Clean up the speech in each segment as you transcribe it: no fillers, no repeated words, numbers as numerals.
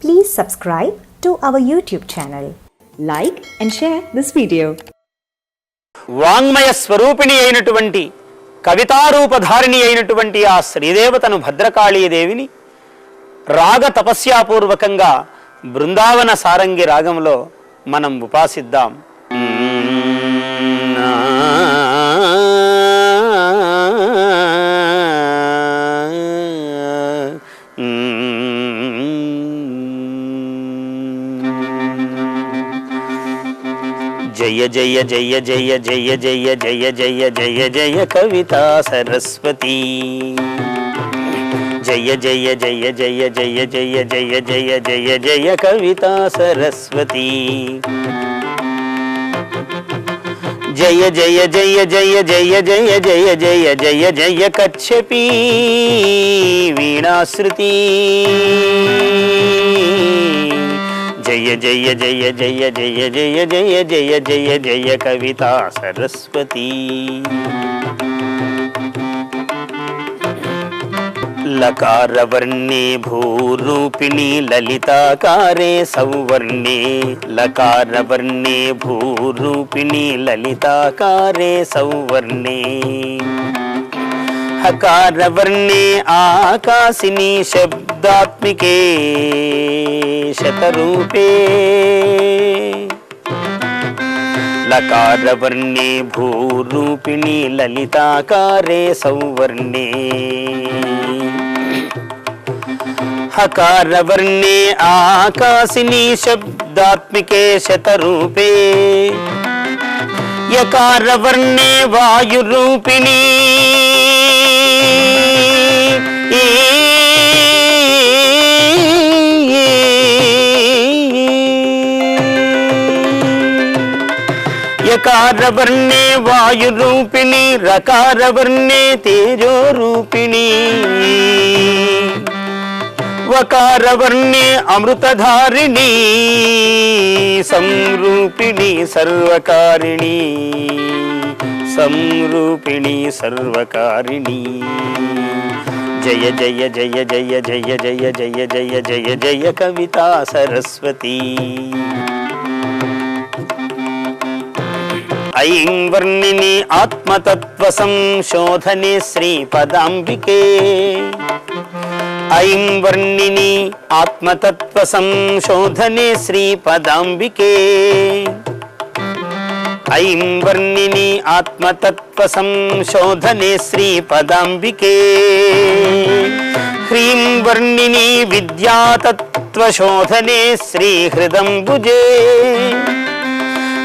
Please subscribe to our YouTube channel. Like and share this video. వాంగ్మయ స్వరూపిణి అయినటువంటి కవితారూపధారిణి అయినటువంటి ఆ శ్రీదేవతను భద్రకాళీదేవిని రాగ తపస్యాపూర్వకంగా బృందావన సారంగి రాగంలో మనం ఉపాసిద్దాం. జయ జయ జయ జయ జయ జయ జయ జయ జయ జయ కవితా సరస్వతి. జయ జయ జయ జయ జయ జయ జయ జయ జయ జయ కవితా సరస్వతి. జయ జయ జయ జయ జయ జయ జయ జయ జయ జయ కచ్చపి వీణాశ్రుతి. జయ జయ జయ జయ జయ జయ జయ జయ జయ జయ కవితా సరస్వతి. లకారవర్ణే భూరూపిణి లలితాకారే సౌవర్ణే. లకారవర్ణే భూరూపిణి లలితాకారే సౌవర్ణే. హకారవర్ణే ఆకాశిని శబ్దాత్మికే శతరూపే. లకారవర్ణే భూరూపిణి లలితాకారే సౌవర్ణే. హకారవర్ణే ఆకాశిని శబ్దాత్మికే శతరూపే. యకారవర్ణే వాయురూపిణి. యకారవర్ణే వాయురూపిణి. రకారవర్ణే తేజోరూపిణి. వకారవర్ణే అమృతధారిణి. సంరూపిణి సర్వకారిణి. సంరూపిణి సర్వకారిణి. జయ జయ జయ జయ జయ జయ జయ జయ జయ జయ కవితా సరస్వతి. ఐం వర్ణిని ఆత్మతత్వ సంశోధనే శ్రీపదాంబికే. ఐం వర్ణిని ఆత్మతత్వ సంశోధనే శ్రీపదాంబికే. ఐం వర్ణిని ఆత్మతత్వ సంశోధనే శ్రీపదాంబికే. హ్రీం వర్ణిని విద్యాతత్వశోధనే శ్రీహృదంబుజే.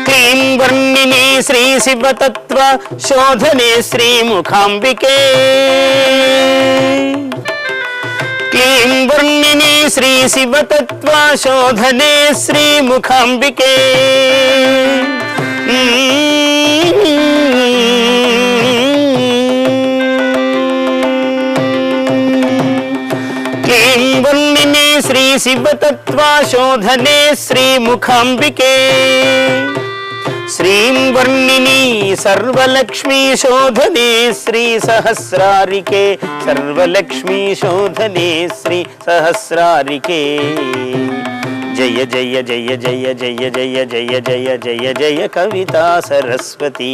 క్లీం వర్ణిని శ్రీ శివతత్వ శోధనే శ్రీముఖాంబికే. క్లీం వర్ణిని శ్రీ శివతత్వ శోధనే శ్రీముఖాంబికే. క్లీం వర్ణిని శ్రీ శివతత్వ శోధనే శ్రీముఖాంబికే. శ్రీం వర్ణిని సర్వలక్ష్మీ శోధనే శ్రీ సహస్రారికే. సర్వలక్ష్మీ శోధనే శ్రీ సహస్రారికే. జయ జయ జయ జయ జయ జయ జయ జయ జయ జయ కవితా సరస్వతి.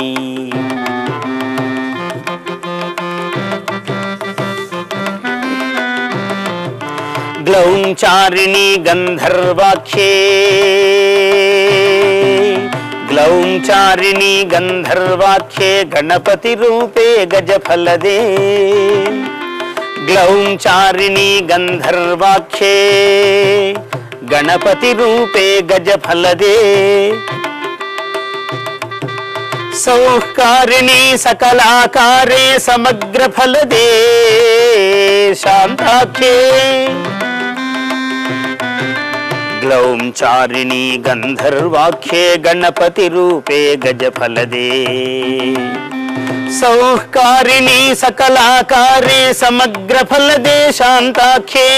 గ్లౌంచారిణి గంధర్వాఖ్యే. గ్లౌంచారిణి గంధర్వాఖ్యే గణపతి రూపే గజఫలదే. గ్లౌంచారిణి గంధర్వాఖ్యే గణపతి రూపే గజఫలదే. సౌఃకారిణి సకలాకారే సమగ్రఫలదే శాంతాఖ్యే. గ్లౌంచారిణి గంధర్వాఖ్యే గణపతి రూపే గజఫలదే. సౌఃకారిణి సకలాకారే సమగ్రఫలదే శాంతాఖ్యే.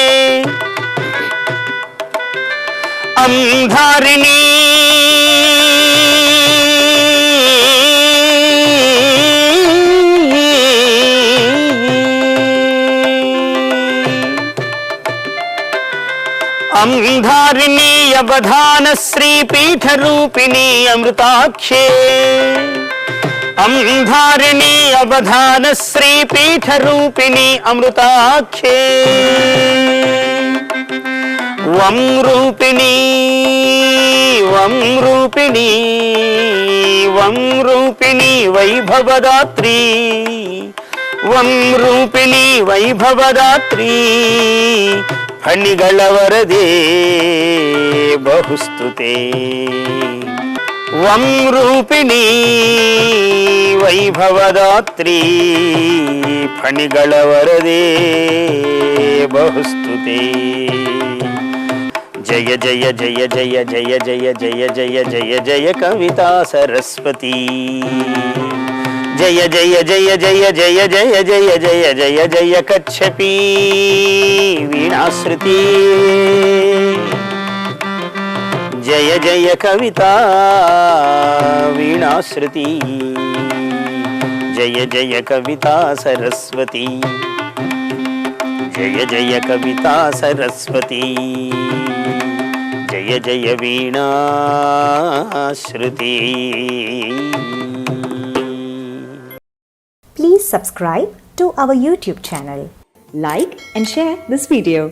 అంధారిణి అంధారిణీ అవధాన శ్రీపీఠ రూపిణీ అమృతాఖ్యే అంధారిణీ అవధాన శ్రీపీఠ రూపిణీ అమృతాఖ్యే వం రూపిణీ వం రూపిణీ వం రూపిణీ వైభవదాత్రీ వం రూపిణీ వైభవదాత్రీ ಫಣಿಗಳ ವರದೇ ಬಹುಸ್ತುತೆ వం ರೂಪಿಣಿ ವೈಭವದಾತ್ರಿ ಫಣಿಗಳ ವರದೇ ಬಹುಸ್ತುತೆ ಜಯ ಜಯ ಜಯ ಜಯ ಜಯ ಜಯ ಜಯ ಜಯ ಜಯ ಜಯ ಕವಿತಾ ಸರಸ್ವತಿ జయ జయ జయ జయ జయ జయ జయ జయ జయ జయ కచ్చపీ వీణాశ్రుతి జయ జయ కవితా వీణాశ్రుతి జయ జయ కవితా సరస్వతి జయ జయ కవితా సరస్వతి జయ జయ వీణాశ్రుతి. Please subscribe to our YouTube channel. Like and share this video.